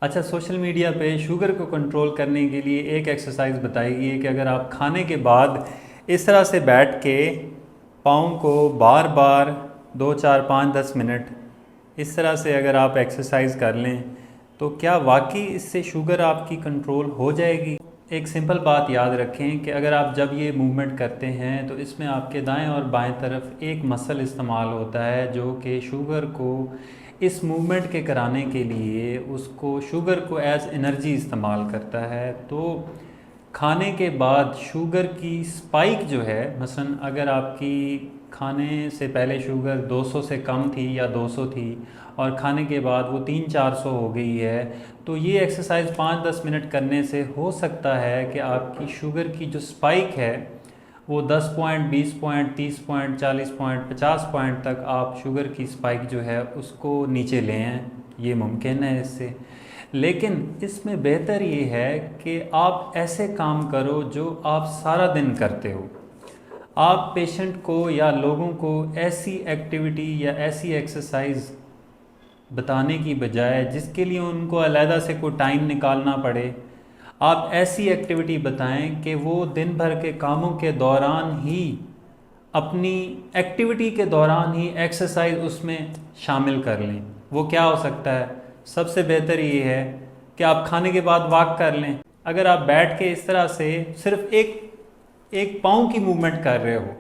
अच्छा, social media पे sugar को कंट्रोल करने के लिए एक एक्सरसाइज बताई गई है कि अगर आप खाने के बाद इस तरह से बैठ के पाँव को बार बार 2 4 5 10 मिनट इस तरह से अगर आप एक्सरसाइज कर लें तो क्या वाकई इससे शुगर आपकी कंट्रोल हो जाएगी। एक सिंपल बात याद रखें कि अगर आप जब ये मूवमेंट करते हैं तो इसमें आपके दाएं और बाएं तरफ एक मसल इस्तेमाल होता है जो कि शुगर को इस मूवमेंट के कराने के लिए उसको शुगर को एज एनर्जी इस्तेमाल करता है। तो खाने के बाद शुगर की स्पाइक जो है, मसलन अगर आपकी खाने से पहले शुगर 200 से कम थी या 200 थी और खाने के बाद वो 300 400 हो गई है, तो ये एक्सरसाइज 5 10 मिनट करने से हो सकता है कि आपकी शुगर की जो स्पाइक है वो 10 point 20 point 30 point 40 point 50 point तक आप शुगर की स्पाइक जो है उसको नीचे ले आएँ। ये मुमकिन है इससे। लेकिन इसमें बेहतर ये है कि आप ऐसे काम करो जो आप सारा दिन करते हो। आप पेशेंट को या लोगों को ऐसी एक्टिविटी या ऐसी एक्सरसाइज बताने की बजाय जिसके लिए उनको अलहदा से कोई टाइम निकालना पड़े, आप ऐसी एक्टिविटी बताएं कि वो दिन भर के कामों के दौरान ही, अपनी एक्टिविटी के दौरान ही एक्सरसाइज उसमें शामिल कर लें। वो क्या हो सकता है? सबसे बेहतर ये है कि आप खाने के बाद वॉक कर लें। अगर आप बैठ के इस तरह से सिर्फ एक एक पाँव की मूवमेंट कर रहे हो,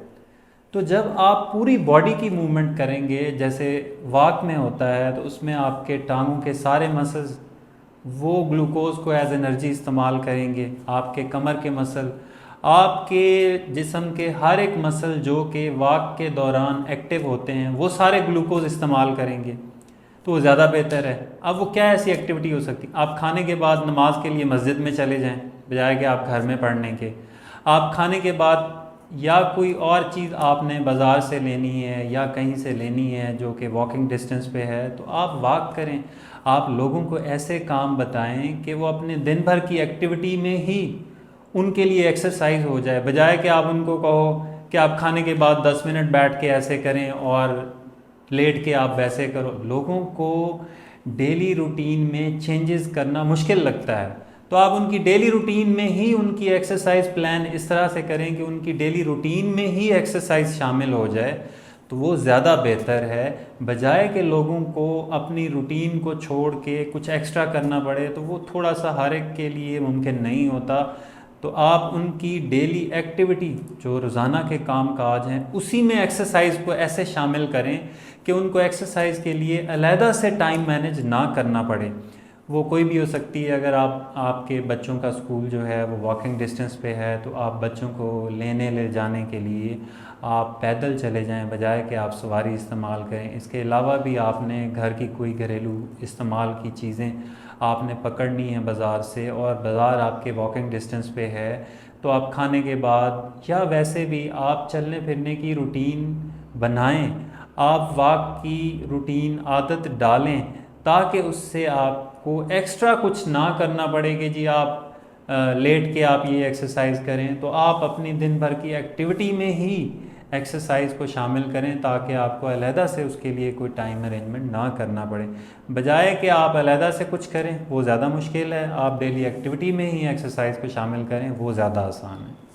तो जब आप पूरी बॉडी की मूवमेंट करेंगे, जैसे वॉक में होता है, तो उसमें आपके टांगों के सारे मसल्स वो ग्लूकोज को एज एनर्जी इस्तेमाल करेंगे। आपके कमर के मसल, आपके जिस्म के हर एक मसल जो कि वॉक के दौरान एक्टिव होते हैं, वो सारे ग्लूकोज इस्तेमाल करेंगे। तो वो ज़्यादा बेहतर है। अब वो क्या ऐसी एक्टिविटी हो सकती है? आप खाने के बाद नमाज के लिए मस्जिद में चले जाएं बजाय कि आप घर में पढ़ने के। आप खाने के बाद या कोई और चीज़ आपने बाज़ार से लेनी है या कहीं से लेनी है जो कि वॉकिंग डिस्टेंस पे है, तो आप वॉक करें। आप लोगों को ऐसे काम बताएं कि वो अपने दिन भर की एक्टिविटी में ही उनके लिए एक्सरसाइज हो जाए, बजाय कि आप उनको कहो कि आप खाने के बाद 10 मिनट बैठ के ऐसे करें और लेट के आप वैसे करो। लोगों को डेली रूटीन में चेंजेस करना मुश्किल लगता है, तो आप उनकी डेली रूटीन में ही उनकी एक्सरसाइज प्लान इस तरह से करें कि उनकी डेली रूटीन में ही एक्सरसाइज शामिल हो जाए, तो वो ज़्यादा बेहतर है। बजाय के लोगों को अपनी रूटीन को छोड़ के कुछ एक्स्ट्रा करना पड़े, तो वो थोड़ा सा हर एक के लिए मुमकिन नहीं होता। तो आप उनकी डेली एक्टिविटी जो रोज़ाना के काम काज हैं उसी में एक्सरसाइज को ऐसे शामिल करें कि उनको एक्सरसाइज के लिए अलहदा से टाइम मैनेज ना करना पड़े। वो कोई भी हो सकती है। अगर आपके बच्चों का स्कूल जो है वो वॉकिंग डिस्टेंस पे है, तो आप बच्चों को लेने ले जाने के लिए आप पैदल चले जाएं बजाय कि आप सवारी इस्तेमाल करें। इसके अलावा भी आपने घर की कोई घरेलू इस्तेमाल की चीज़ें आपने पकड़नी है बाज़ार से, और बाज़ार आपके वॉकिंग डिस्टेंस पे है, तो आप खाने के बाद या वैसे भी आप चलने फिरने की रूटीन बनाएं। आप वॉक की रूटीन आदत डालें ताकि उससे आपको एक्स्ट्रा कुछ ना करना पड़े कि जी आप लेट के आप ये एक्सरसाइज करें। तो आप अपनी दिन भर की एक्टिविटी में ही एक्सरसाइज को शामिल करें ताकि आपको अलहदा से उसके लिए कोई टाइम अरेंजमेंट ना करना पड़े। बजाय कि आप अलहदा से कुछ करें वो ज़्यादा मुश्किल है, आप डेली एक्टिविटी में ही एक्सरसाइज को शामिल करें वो ज़्यादा आसान है।